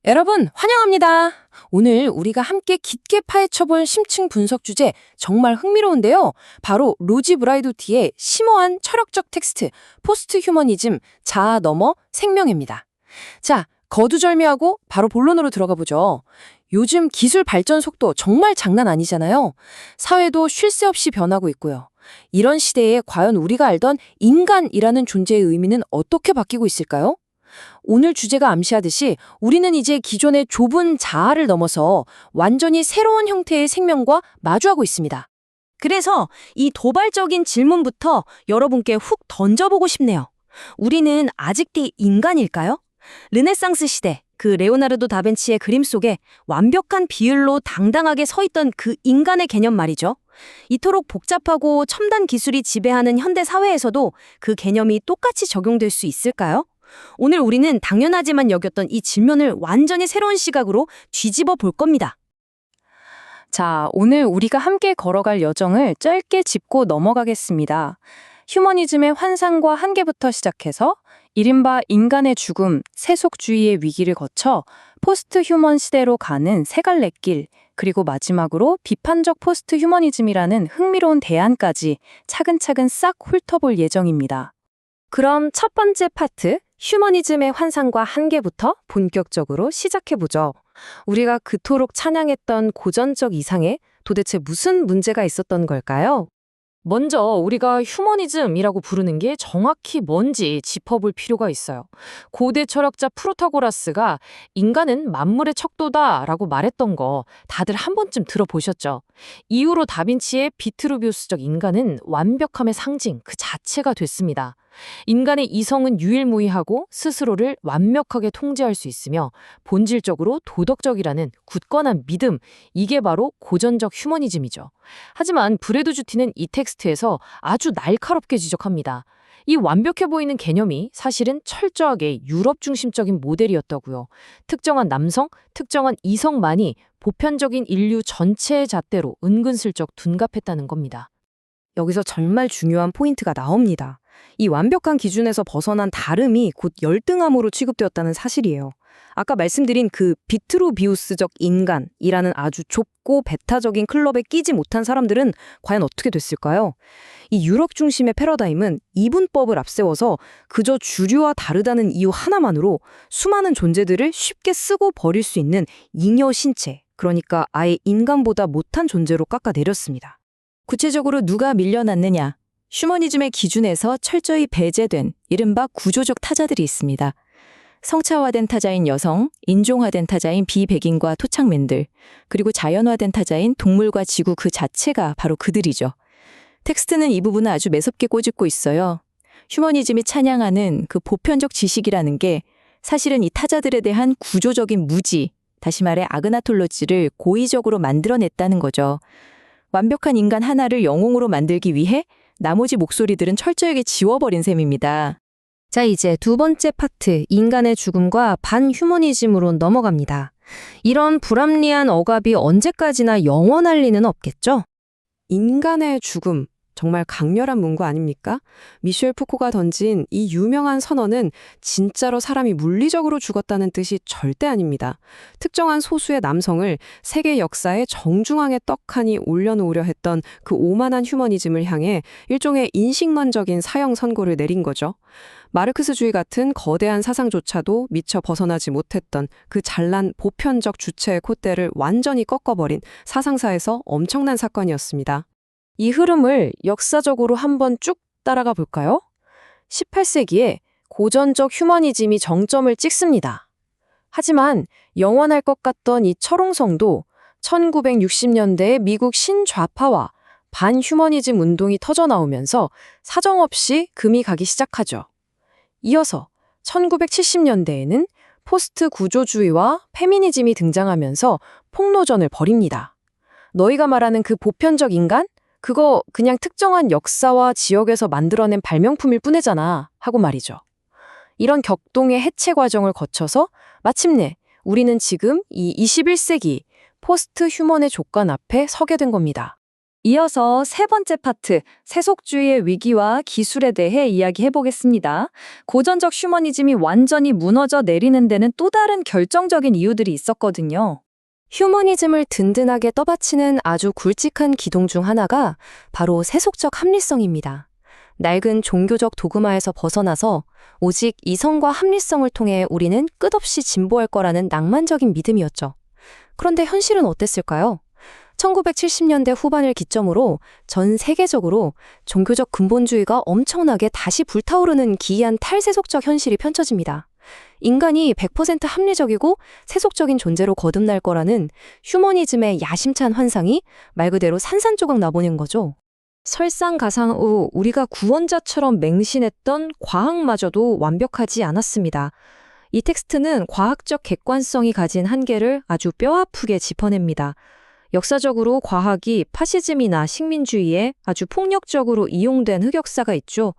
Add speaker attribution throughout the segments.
Speaker 1: 여러분, 환영합니다. 오늘 우리가 함께 깊게 파헤쳐볼 심층 분석 주제 정말 흥미로운데요. 바로 로지 브라이도티의 심오한 철학적 텍스트, 포스트 휴머니즘, 자아 넘어 생명입니다. 자, 거두절미하고 바로 본론으로 들어가 보죠. 요즘 기술 발전 속도 정말 장난 아니잖아요. 사회도 쉴 새 없이 변하고 있고요. 이런 시대에 과연 우리가 알던 인간이라는 존재의 의미는 어떻게 바뀌고 있을까요? 오늘 주제가 암시하듯이 우리는 이제 기존의 좁은 자아를 넘어서 완전히 새로운 형태의 생명과 마주하고 있습니다.
Speaker 2: 그래서 이 도발적인 질문부터 여러분께 훅 던져보고 싶네요. 우리는 아직도 인간일까요? 르네상스 시대, 그 레오나르도 다빈치의 그림 속에 완벽한 비율로 당당하게 서 있던 그 인간의 개념 말이죠. 이토록 복잡하고 첨단 기술이 지배하는 현대 사회에서도 그 개념이 똑같이 적용될 수 있을까요? 오늘 우리는 당연하지만 여겼던 이 질문을 완전히 새로운 시각으로 뒤집어 볼 겁니다.
Speaker 1: 자, 오늘 우리가 함께 걸어갈 여정을 짧게 짚고 넘어가겠습니다. 휴머니즘의 환상과 한계부터 시작해서 이른바 인간의 죽음, 세속주의의 위기를 거쳐 포스트 휴먼 시대로 가는 세 갈래 길, 그리고 마지막으로 비판적 포스트 휴머니즘이라는 흥미로운 대안까지 차근차근 싹 훑어볼 예정입니다. 그럼 첫 번째 파트, 휴머니즘의 환상과 한계부터 본격적으로 시작해보죠. 우리가 그토록 찬양했던 고전적 이상에 도대체 무슨 문제가 있었던 걸까요? 먼저 우리가 휴머니즘이라고 부르는 게 정확히 뭔지 짚어볼 필요가 있어요. 고대 철학자 프로타고라스가 인간은 만물의 척도다라고 말했던 거 다들 한 번쯤 들어보셨죠? 이후로 다빈치의 비트루비우스적 인간은 완벽함의 상징 그 자체가 됐습니다. 인간의 이성은 유일무이하고 스스로를 완벽하게 통제할 수 있으며 본질적으로 도덕적이라는 굳건한 믿음, 이게 바로 고전적 휴머니즘이죠. 하지만 브래드주티는 이 텍스트에서 아주 날카롭게 지적합니다. 이 완벽해 보이는 개념이 사실은 철저하게 유럽 중심적인 모델이었다고요. 특정한 남성, 특정한 이성만이 보편적인 인류 전체의 잣대로 은근슬쩍 둔갑했다는 겁니다.
Speaker 2: 여기서 정말 중요한 포인트가 나옵니다. 이 완벽한 기준에서 벗어난 다름이 곧 열등함으로 취급되었다는 사실이에요. 아까 말씀드린 그 비트루비우스적 인간이라는 아주 좁고 배타적인 클럽에 끼지 못한 사람들은 과연 어떻게 됐을까요? 이 유럽 중심의 패러다임은 이분법을 앞세워서 그저 주류와 다르다는 이유 하나만으로 수많은 존재들을 쉽게 쓰고 버릴 수 있는 잉여 신체, 그러니까 아예 인간보다 못한 존재로 깎아내렸습니다. 구체적으로 누가 밀려났느냐? 휴머니즘의 기준에서 철저히 배제된 이른바 구조적 타자들이 있습니다. 성차화된 타자인 여성, 인종화된 타자인 비백인과 토착민들, 그리고 자연화된 타자인 동물과 지구 그 자체가 바로 그들이죠. 텍스트는 이 부분을 아주 매섭게 꼬집고 있어요. 휴머니즘이 찬양하는 그 보편적 지식이라는 게 사실은 이 타자들에 대한 구조적인 무지, 다시 말해 아그나톨로지를 고의적으로 만들어냈다는 거죠. 완벽한 인간 하나를 영웅으로 만들기 위해 나머지 목소리들은 철저하게 지워버린 셈입니다.
Speaker 1: 자, 이제 두 번째 파트, 인간의 죽음과 반휴머니즘으로 넘어갑니다. 이런 불합리한 억압이 언제까지나 영원할 리는 없겠죠?
Speaker 3: 인간의 죽음, 정말 강렬한 문구 아닙니까? 미셸 푸코가 던진 이 유명한 선언은 진짜로 사람이 물리적으로 죽었다는 뜻이 절대 아닙니다. 특정한 소수의 남성을 세계 역사의 정중앙에 떡하니 올려놓으려 했던 그 오만한 휴머니즘을 향해 일종의 인식론적인 사형 선고를 내린 거죠. 마르크스주의 같은 거대한 사상조차도 미처 벗어나지 못했던 그 잘난 보편적 주체의 콧대를 완전히 꺾어버린 사상사에서 엄청난 사건이었습니다.
Speaker 1: 이 흐름을 역사적으로 한번 쭉 따라가 볼까요? 18세기에 고전적 휴머니즘이 정점을 찍습니다. 하지만 영원할 것 같던 이 철옹성도 1960년대에 미국 신좌파와 반휴머니즘 운동이 터져나오면서 사정없이 금이 가기 시작하죠. 이어서 1970년대에는 포스트 구조주의와 페미니즘이 등장하면서 폭로전을 벌입니다. 너희가 말하는 그 보편적 인간? 그거 그냥 특정한 역사와 지역에서 만들어낸 발명품일 뿐이잖아 하고 말이죠. 이런 격동의 해체 과정을 거쳐서 마침내 우리는 지금 이 21세기 포스트 휴먼의 조건 앞에 서게 된 겁니다. 이어서 세 번째 파트, 세속주의의 위기와 기술에 대해 이야기해 보겠습니다. 고전적 휴머니즘이 완전히 무너져 내리는 데는 또 다른 결정적인 이유들이 있었거든요.
Speaker 2: 휴머니즘을 든든하게 떠받치는 아주 굵직한 기둥 중 하나가 바로 세속적 합리성입니다. 낡은 종교적 도그마에서 벗어나서 오직 이성과 합리성을 통해 우리는 끝없이 진보할 거라는 낭만적인 믿음이었죠. 그런데 현실은 어땠을까요? 1970년대 후반을 기점으로 전 세계적으로 종교적 근본주의가 엄청나게 다시 불타오르는 기이한 탈세속적 현실이 펼쳐집니다. 인간이 100% 합리적이고 세속적인 존재로 거듭날 거라는 휴머니즘의 야심찬 환상이 말 그대로 산산조각 나보는 거죠. 설상가상 후 우리가 구원자처럼 맹신했던 과학마저도 완벽하지 않았습니다. 이 텍스트는 과학적 객관성이 가진 한계를 아주 뼈아프게 짚어냅니다. 역사적으로 과학이 파시즘이나 식민주의에 아주 폭력적으로 이용된 흑역사가 있죠.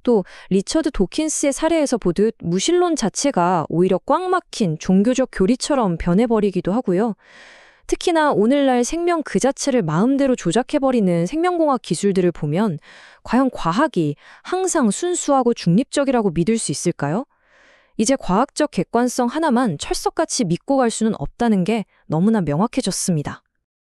Speaker 2: 또 리처드 도킨스의 사례에서 보듯 무신론 자체가 오히려 꽉 막힌 종교적 교리처럼 변해버리기도 하고요. 특히나 오늘날 생명 그 자체를 마음대로 조작해버리는 생명공학 기술들을 보면 과연 과학이 항상 순수하고 중립적이라고 믿을 수 있을까요? 이제 과학적 객관성 하나만 철석같이 믿고 갈 수는 없다는 게 너무나 명확해졌습니다.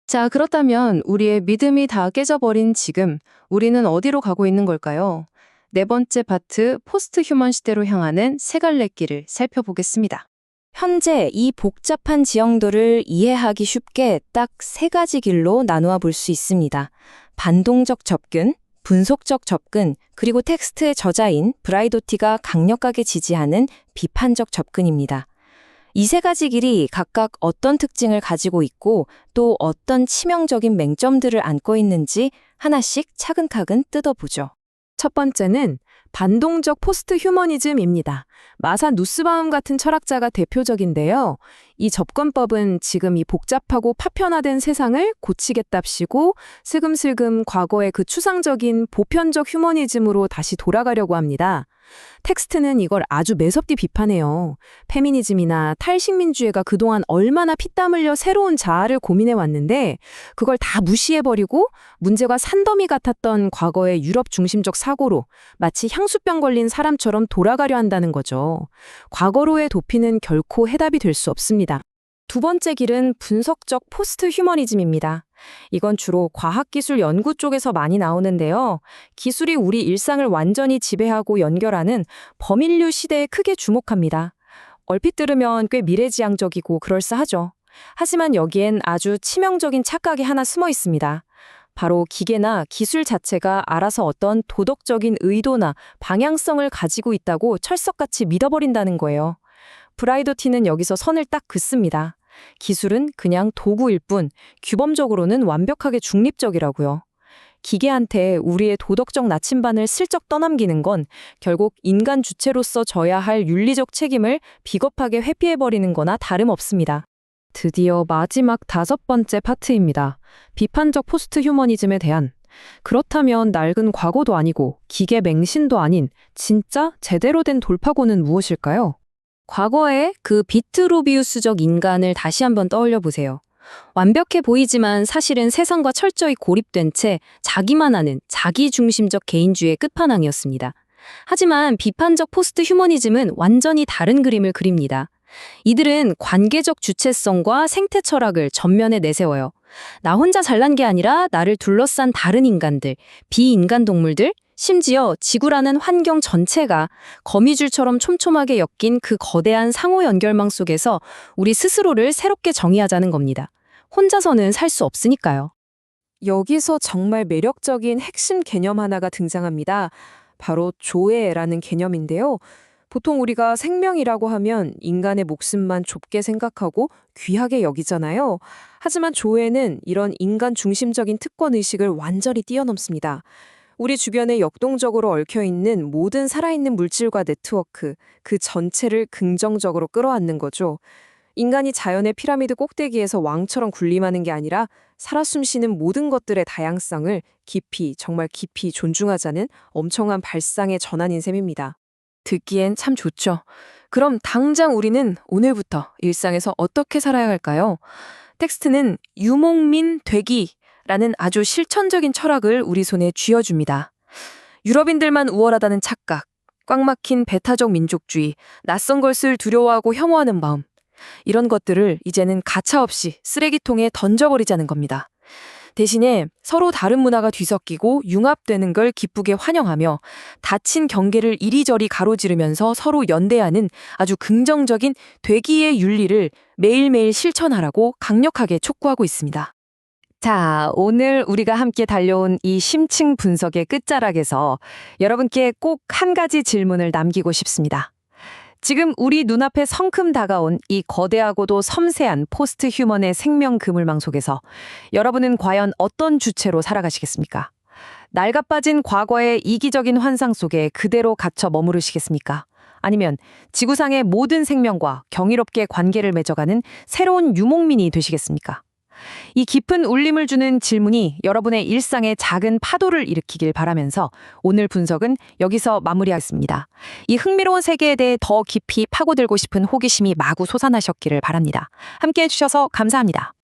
Speaker 1: 자, 그렇다면 우리의 믿음이 다 깨져버린 지금 우리는 어디로 가고 있는 걸까요? 네 번째 파트, 포스트 휴먼 시대로 향하는 세 갈래 길을 살펴보겠습니다.
Speaker 2: 현재 이 복잡한 지형도를 이해하기 쉽게 딱 세 가지 길로 나누어 볼 수 있습니다. 반동적 접근, 분석적 접근, 그리고 텍스트의 저자인 브라이도티가 강력하게 지지하는 비판적 접근입니다. 이 세 가지 길이 각각 어떤 특징을 가지고 있고 또 어떤 치명적인 맹점들을 안고 있는지 하나씩 차근차근 뜯어보죠.
Speaker 3: 첫 번째는 반동적 포스트 휴머니즘입니다. 마사 누스바움 같은 철학자가 대표적인데요. 이 접근법은 지금 이 복잡하고 파편화된 세상을 고치겠답시고 슬금슬금 과거의 그 추상적인 보편적 휴머니즘으로 다시 돌아가려고 합니다. 텍스트는 이걸 아주 매섭게 비판해요. 페미니즘이나 탈식민주의가 그동안 얼마나 피땀 흘려 새로운 자아를 고민해 왔는데 그걸 다 무시해버리고 문제가 산더미 같았던 과거의 유럽 중심적 사고로 마치 향수병 걸린 사람처럼 돌아가려 한다는 거죠. 과거로의 도피는 결코 해답이 될 수 없습니다. 두 번째 길은 분석적 포스트 휴머니즘입니다. 이건 주로 과학기술 연구 쪽에서 많이 나오는데요. 기술이 우리 일상을 완전히 지배하고 연결하는 범인류 시대에 크게 주목합니다. 얼핏 들으면 꽤 미래지향적이고 그럴싸하죠. 하지만 여기엔 아주 치명적인 착각이 하나 숨어 있습니다. 바로 기계나 기술 자체가 알아서 어떤 도덕적인 의도나 방향성을 가지고 있다고 철석같이 믿어버린다는 거예요. 브라이도티는 여기서 선을 딱 긋습니다. 기술은 그냥 도구일 뿐 규범적으로는 완벽하게 중립적이라고요. 기계한테 우리의 도덕적 나침반을 슬쩍 떠넘기는 건 결국 인간 주체로서 져야 할 윤리적 책임을 비겁하게 회피해버리는 거나 다름없습니다. 드디어 마지막 다섯 번째 파트입니다. 비판적 포스트 휴머니즘에 대한. 그렇다면 낡은 과거도 아니고 기계 맹신도 아닌 진짜 제대로 된 돌파구는 무엇일까요?
Speaker 2: 과거의 그 비트루비우스적 인간을 다시 한번 떠올려 보세요. 완벽해 보이지만 사실은 세상과 철저히 고립된 채 자기만 아는 자기중심적 개인주의의 끝판왕이었습니다. 하지만 비판적 포스트 휴머니즘은 완전히 다른 그림을 그립니다. 이들은 관계적 주체성과 생태 철학을 전면에 내세워요. 나 혼자 잘난 게 아니라 나를 둘러싼 다른 인간들, 비인간 동물들, 심지어 지구라는 환경 전체가 거미줄처럼 촘촘하게 엮인 그 거대한 상호 연결망 속에서 우리 스스로를 새롭게 정의하자는 겁니다. 혼자서는 살 수 없으니까요.
Speaker 3: 여기서 정말 매력적인 핵심 개념 하나가 등장합니다. 바로 조애라는 개념인데요. 보통 우리가 생명이라고 하면 인간의 목숨만 좁게 생각하고 귀하게 여기잖아요. 하지만 조애는 이런 인간 중심적인 특권의식을 완전히 뛰어넘습니다. 우리 주변에 역동적으로 얽혀있는 모든 살아있는 물질과 네트워크, 그 전체를 긍정적으로 끌어안는 거죠. 인간이 자연의 피라미드 꼭대기에서 왕처럼 군림하는 게 아니라 살아 숨쉬는 모든 것들의 다양성을 깊이, 정말 깊이 존중하자는 엄청난 발상의 전환인 셈입니다. 듣기엔 참 좋죠. 그럼 당장 우리는 오늘부터 일상에서 어떻게 살아야 할까요? 텍스트는 유목민 되기
Speaker 1: 라는 아주 실천적인 철학을 우리 손에 쥐어줍니다. 유럽인들만 우월하다는 착각, 꽉 막힌 배타적 민족주의, 낯선 것을 두려워하고 혐오하는 마음, 이런 것들을 이제는 가차없이 쓰레기통에 던져버리자는 겁니다. 대신에 서로 다른 문화가 뒤섞이고 융합되는 걸 기쁘게 환영하며 닫힌 경계를 이리저리 가로지르면서 서로 연대하는 아주 긍정적인 되기의 윤리를 매일매일 실천하라고 강력하게 촉구하고 있습니다.
Speaker 2: 자, 오늘 우리가 함께 달려온 이 심층 분석의 끝자락에서 여러분께 꼭 한 가지 질문을 남기고 싶습니다. 지금 우리 눈앞에 성큼 다가온 이 거대하고도 섬세한 포스트 휴먼의 생명 그물망 속에서 여러분은 과연 어떤 주체로 살아가시겠습니까? 낡아빠진 과거의 이기적인 환상 속에 그대로 갇혀 머무르시겠습니까? 아니면 지구상의 모든 생명과 경이롭게 관계를 맺어가는 새로운 유목민이 되시겠습니까? 이 깊은 울림을 주는 질문이 여러분의 일상에 작은 파도를 일으키길 바라면서 오늘 분석은 여기서 마무리하겠습니다. 이 흥미로운 세계에 대해 더 깊이 파고들고 싶은 호기심이 마구 솟아나셨기를 바랍니다. 함께해 주셔서 감사합니다.